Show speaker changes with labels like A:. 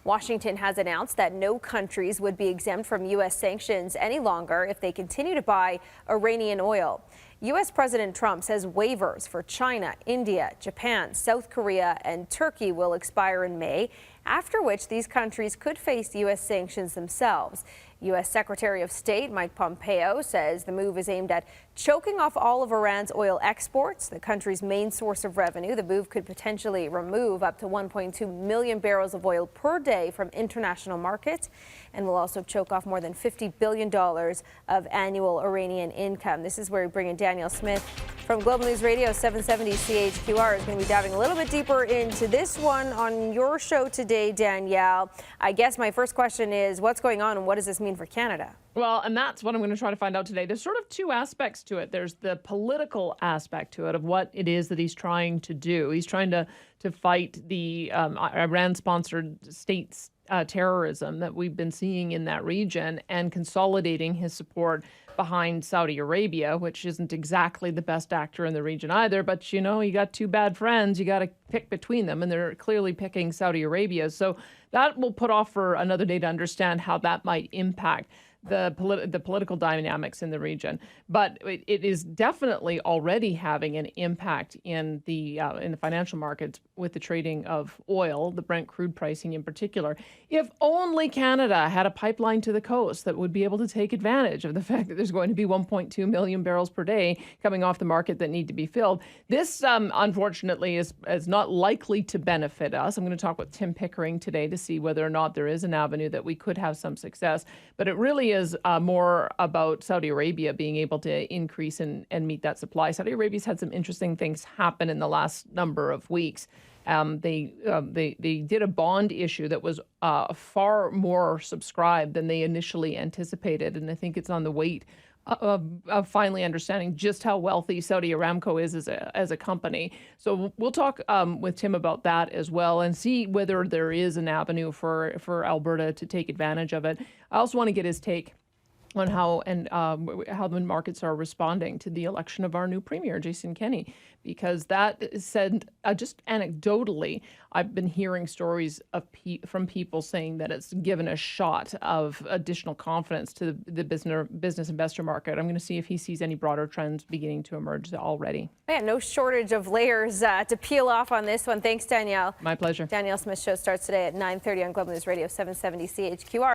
A: Washington has announced that no countries would be exempt from U.S. sanctions any longer if they continue to buy Iranian oil. U.S. President Trump says waivers for China, India, Japan, South Korea, and Turkey will expire in May, after which these countries could face U.S. sanctions themselves. U.S. Secretary of State Mike Pompeo says the move is aimed at choking off all of Iran's oil exports, the country's main source of revenue. The move could potentially remove up to 1.2 million barrels of oil per day from international markets and will also choke off more than $50 billion of annual Iranian income. This is where we bring in Danielle Smith from Global News Radio 770 CHQR. Is going to be diving a little bit deeper into this one on your show today, Danielle. I guess my first question is, what's going on and what does this mean for Canada?
B: Well, and that's what I'm going to try to find out today. There's sort of two aspects to it. There's the political aspect to it of what it is that he's trying to do. He's trying to fight the Iran-sponsored states terrorism that we've been seeing in that region and consolidating his support behind Saudi Arabia, which isn't exactly the best actor in the region either. But, you know, you got two bad friends. You got to pick between them, and they're clearly picking Saudi Arabia. So that will put off for another day to understand how that might impact the political dynamics in the region. But it is definitely already having an impact in the financial markets with the trading of oil, the Brent crude pricing in particular. If only Canada had a pipeline to the coast that would be able to take advantage of the fact that there's going to be 1.2 million barrels per day coming off the market that need to be filled. This, unfortunately, is not likely to benefit us. I'm going to talk with Tim Pickering today to see whether or not there is an avenue that we could have some success. But it really is more about Saudi Arabia being able to increase and meet that supply. Saudi Arabia's had some interesting things happen in the last number of weeks. They did a bond issue that was far more subscribed than they initially anticipated, and I think it's on the weight of finally understanding just how wealthy Saudi Aramco is as a company. So we'll talk with Tim about that as well and see whether there is an avenue for Alberta to take advantage of it. I also want to get his take on how the markets are responding to the election of our new premier, Jason Kenney, because that said, just anecdotally, I've been hearing stories from people saying that it's given a shot of additional confidence to the business investor market. I'm going to see if he sees any broader trends beginning to emerge already.
A: Yeah, no shortage of layers to peel off on this one. Thanks, Danielle.
B: My pleasure.
A: Danielle Smith's show starts today at 9:30 on Global News Radio 770 CHQR.